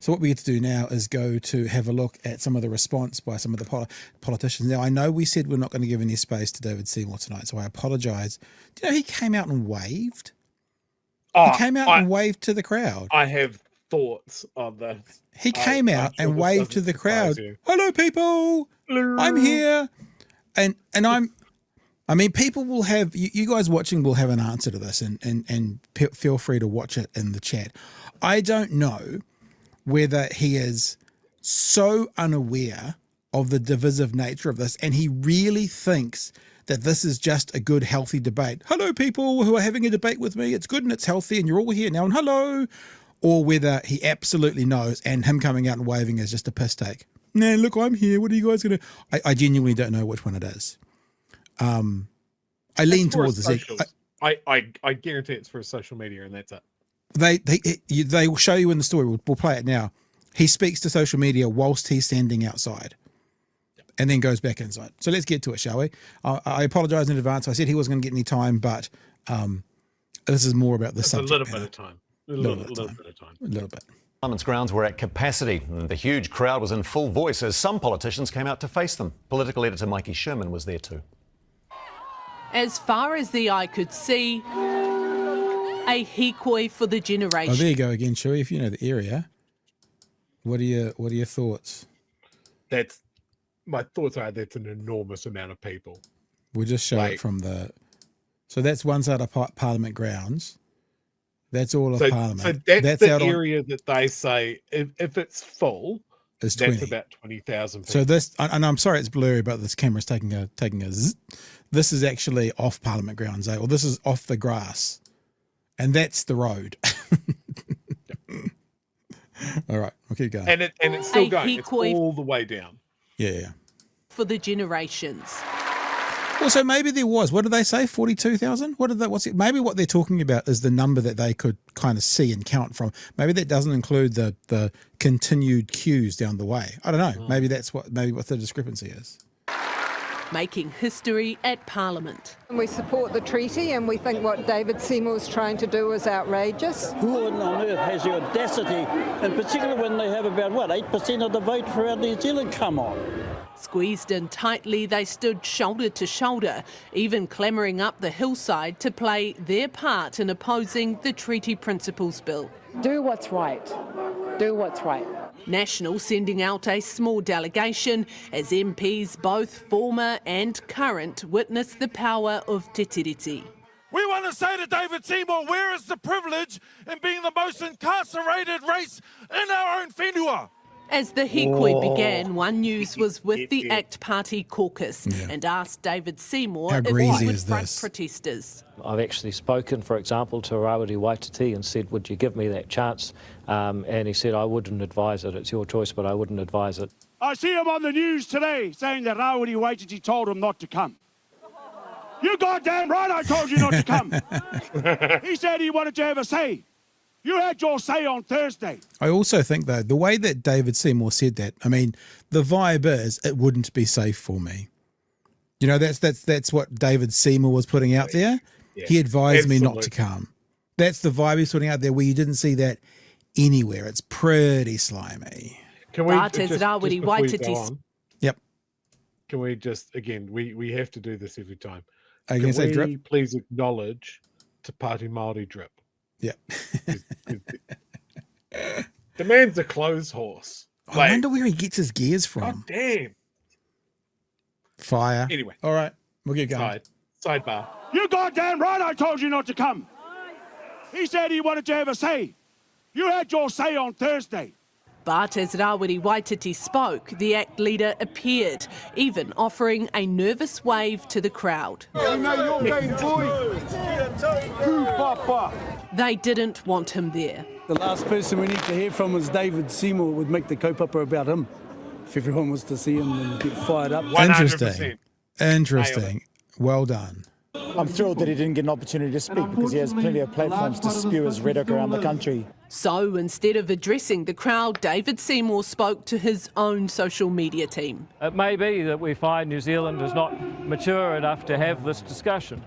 So what we get to do now is go to have a look at some of the response by some of the politicians. Now, I know we said we're not going to give any space to David Seymour tonight, so I apologise. Do you know he came out and waved? He came out and waved to the crowd. I have thoughts on this. He came out and waved to the crowd. Hello, people. Hello. I'm here. And I mean, people will have, you guys watching will have an answer to this and feel free to watch it in the chat. I don't know whether he is so unaware of the divisive nature of this and he really thinks that this is just a good, healthy debate. Hello, people who are having a debate with me. It's good and it's healthy and you're all here now and hello. Or whether he absolutely knows and him coming out and waving is just a piss take. Nah, look, I'm here. What are you guys going to... I genuinely don't know which one it is. I lean towards the... I guarantee it's for social media and that's it. They will show you in the story. We'll play it now. He speaks to social media whilst he's standing outside and then goes back inside. So let's get to it, shall we? I apologize in advance. I said he wasn't going to get any time, but this is more about the subject. A little bit of time. A little bit of time. A little bit. Parliament's grounds were at capacity and the huge crowd was in full voice as some politicians came out to face them. Political editor Mikey Sherman was there too. As far as the eye could see, a Hikoi for the generation. Oh, there you go again, Chewie. If you know the area, what are your thoughts? My thoughts are that's an enormous amount of people. We'll just show it from the. So that's one side of Parliament grounds. That's all of Parliament. So that's the area that they say if it's full, that's 20. About 20,000 people. So this, and I'm sorry it's blurry, but this camera's taking a zzz. This is actually off Parliament grounds, or this is off the grass. And that's the road. All right, we'll keep going. And it's still going. It's all the way down. Yeah. For the generations. Well, so maybe there was. What did they say? 42,000? What's it? Maybe what they're talking about is the number that they could kind of see and count from. Maybe that doesn't include the continued queues down the way. I don't know. Maybe that's what the discrepancy is. Making history at Parliament. We support the treaty and we think what David Seymour is trying to do is outrageous. Who on earth has the audacity, in particular when they have about, 8% of the vote throughout New Zealand? Come on. Squeezed in tightly, they stood shoulder to shoulder, even clamouring up the hillside to play their part in opposing the Treaty Principles Bill. Do what's right. Do what's right. National sending out a small delegation as MPs, both former and current, witness the power of te tiriti. We want to say to David Seymour, where is the privilege in being the most incarcerated race in our own whenua? As the Hikoi began, One News was with the ACT Party caucus and asked David Seymour if he would front protesters. I've actually spoken, for example, to Rawiri Waititi and said, would you give me that chance? And he said, I wouldn't advise it. It's your choice, but I wouldn't advise it. I see him on the news today saying that Rawiri Waititi told him not to come. You goddamn right I told you not to come. He said he wanted to have a say. You had your say on Thursday. I also think, though, the way that David Seymour said that, I mean, the vibe is it wouldn't be safe for me. You know, that's what David Seymour was putting out there. Yeah, he advised me not to come. That's the vibe he's putting out there where you didn't see that anywhere. It's pretty slimy. Can we Yep. Can we just, again, we have to do this every time. Can we please acknowledge Te Pāti Māori drip? Yeah. The man's a clothes horse. I wonder where he gets his gears from. God damn. Fire. Anyway. All right. We'll get going. Sidebar. You goddamn right I told you not to come. He said he wanted to have a say. You had your say on Thursday. But as Rawiri Waititi spoke, the ACT leader appeared, even offering a nervous wave to the crowd. You know your game, boy. Papa. They didn't want him there. The last person we need to hear from is David Seymour. Would make the kaupapa about him. If everyone was to see him and get fired up. 100%. Interesting. Well done. I'm thrilled that he didn't get an opportunity to speak because he has plenty of platforms to spew his rhetoric around the country. So instead of addressing the crowd, David Seymour spoke to his own social media team. It may be that we find New Zealand is not mature enough to have this discussion.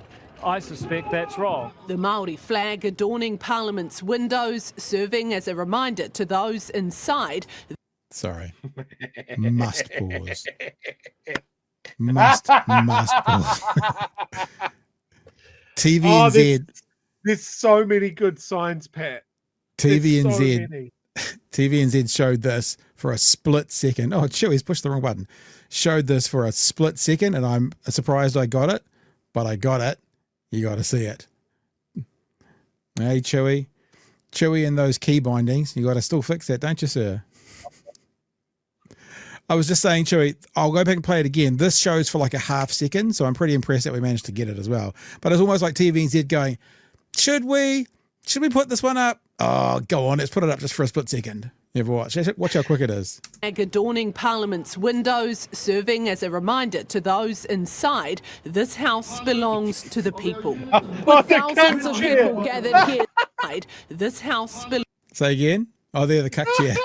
I suspect that's wrong. The Māori flag adorning Parliament's windows, serving as a reminder to those inside. Sorry. Must pause. Must pause. TVNZ. There's so many good signs, Pat. TVNZ. TVNZ showed this for a split second. Oh, Chewy's pushed the wrong button. Showed this for a split second, and I'm surprised I got it, but I got it. You got to see it. Hey, Chewy. Chewy and those key bindings. You got to still fix that, don't you, sir? I was just saying, Chewy, I'll go back and play it again. This shows for like a half second, so I'm pretty impressed that we managed to get it as well. But it's almost like TVNZ going, should we put this one up? Oh, go on, let's put it up just for a split second. You ever watch? Watch how quick it is. Adorning Parliament's windows, serving as a reminder to those inside, this house belongs to the people. With thousands of people gathered here inside, this house belongs... Say again? Oh, there, the cuck chair.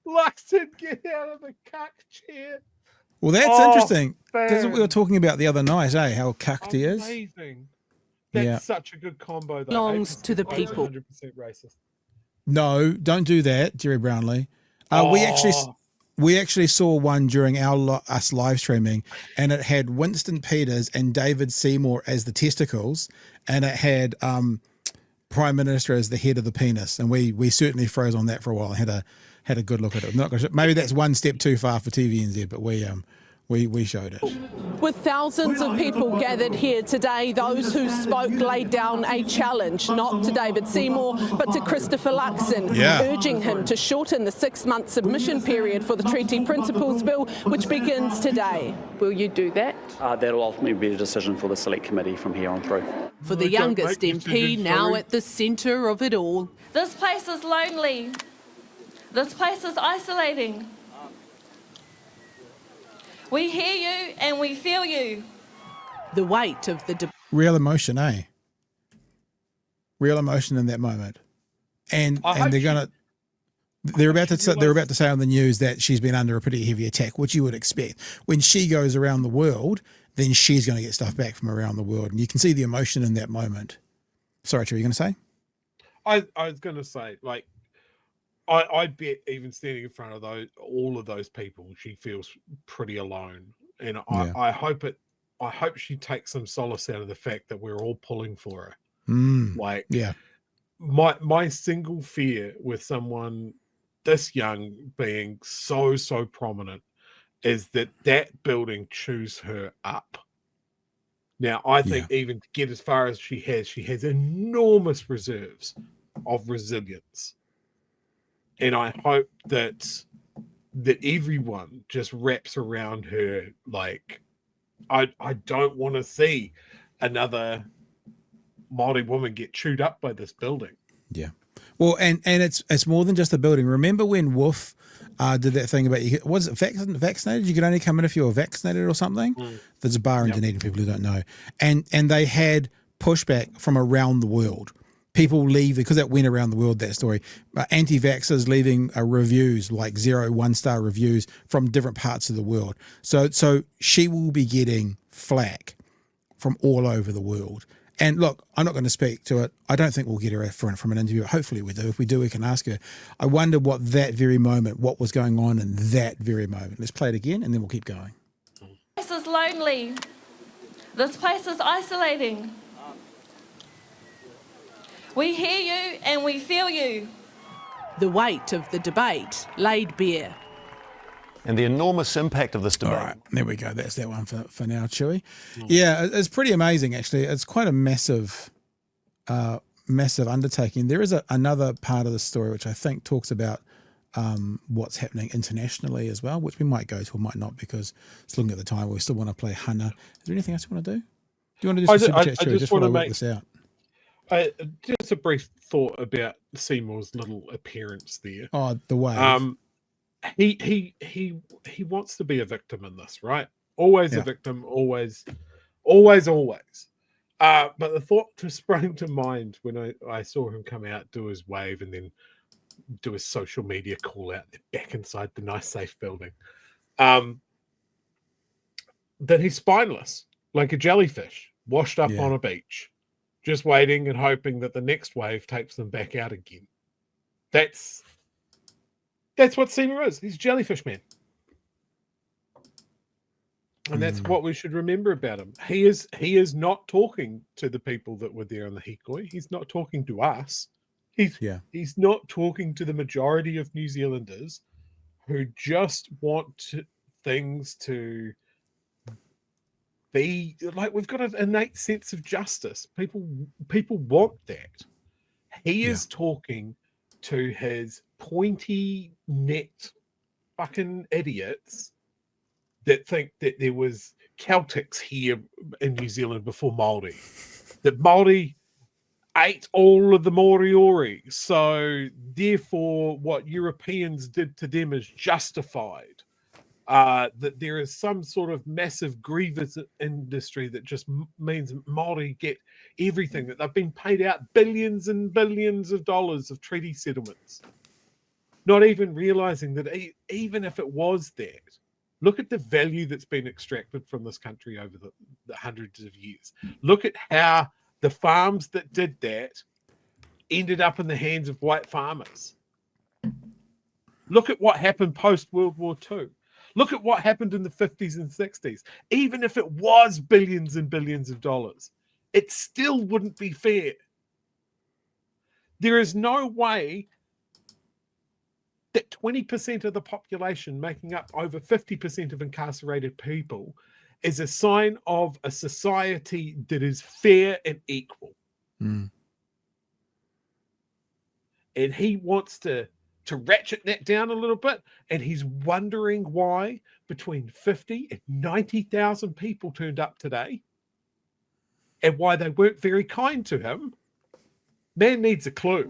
Luxon, get out of the cuck chair. Well, that's interesting. Because we were talking about the other night, how cucked he is. Amazing. That's such a good combo, though. Belongs to the people. 100% racist. No, don't do that, Jerry Brownlee. We actually saw one during us live streaming, and it had Winston Peters and David Seymour as the testicles, and it had Prime Minister as the head of the penis, and we certainly froze on that for a while. Had a good look at it. Not gonna, maybe that's one step too far for TVNZ, but we showed it. With thousands of people gathered here today, those who spoke laid down a challenge, not to David Seymour, but to Christopher Luxon, urging him to shorten the 6-month submission period for the Treaty Principles Bill, which begins today. Will you do that? That'll ultimately be a decision for the Select Committee from here on through. For the youngest MP, now at the centre of it all. This place is lonely. This place is isolating. We hear you and we feel you. The weight of the real emotion, eh? Real emotion in that moment, and they're about to say on the news that she's been under a pretty heavy attack, which you would expect. When she goes around the world, then she's going to get stuff back from around the world, and you can see the emotion in that moment. Sorry, Trey, you going to say? I was going to say, like, I bet even standing in front of all of those people, she feels pretty alone, and I hope she takes some solace out of the fact that we're all pulling for her. My single fear with someone this young being so prominent is that building chews her up. Now, I think even to get as far as she has enormous reserves of resilience. And I hope that everyone just wraps around her. Like, I don't want to see another Māori woman get chewed up by this building. Yeah. Well, and it's more than just the building. Remember when Wolf did that thing about was it vaccinated? You could only come in if you were vaccinated or something. There's a bar in Dunedin, people who don't know, and they had pushback from around the world. People leave because that went around the world, that story. Anti-vaxxers leaving reviews, like 0 1-star reviews from different parts of the world. So she will be getting flack from all over the world. And look, I'm not going to speak to it. I don't think we'll get her from an interview. Hopefully we do. If we do, we can ask her. I wonder what was going on in that very moment. Let's play it again and then we'll keep going. This place is lonely. This place is isolating. We hear you and we feel you. The weight of the debate laid bare. And the enormous impact of this debate. All right, there we go. That's that one for now, Chewy. Yeah, it's pretty amazing, actually. It's quite a massive undertaking. There is another part of the story which I think talks about what's happening internationally as well, which we might go to or might not, because it's looking at the time. We still want to play Hana. Is there anything else you want to do? Do you want to do some super chats, Chewy, just while I work this out? Just a brief thought about Seymour's little appearance there. Oh, the way. He wants to be a victim in this, right? Always a victim, always. But the thought just sprang to mind when I saw him come out, do his wave, and then do his social media call out. They're back inside the nice, safe building. That he's spineless, like a jellyfish, washed up on a beach. just waiting and hoping that the next wave takes them back out again. That's what Seymour is. He's Jellyfish Man. And that's what we should remember about him. He is not talking to the people that were there on the Hikoi. He's not talking to us. He's not talking to the majority of New Zealanders who just want things to be like, we've got an innate sense of justice. People want that. He is talking to his pointy necked fucking idiots that think that there was Celtics here in New Zealand before Māori. That Māori ate all of the Moriori. So therefore what Europeans did to them is justified. That there is some sort of massive grievous industry that just means Māori get everything, that they've been paid out billions and billions of dollars of treaty settlements. Not even realizing that even if it was that, look at the value that's been extracted from this country over the hundreds of years. Look at how the farms that did that ended up in the hands of white farmers. Look at what happened post-World War II. Look at what happened in the 50s and 60s. Even if it was billions and billions of dollars, it still wouldn't be fair. There is no way that 20% of the population, making up over 50% of incarcerated people, is a sign of a society that is fair and equal. And he wants to ratchet that down a little bit, and he's wondering why between 50 and 90,000 people turned up today and why they weren't very kind to him. Man needs a clue.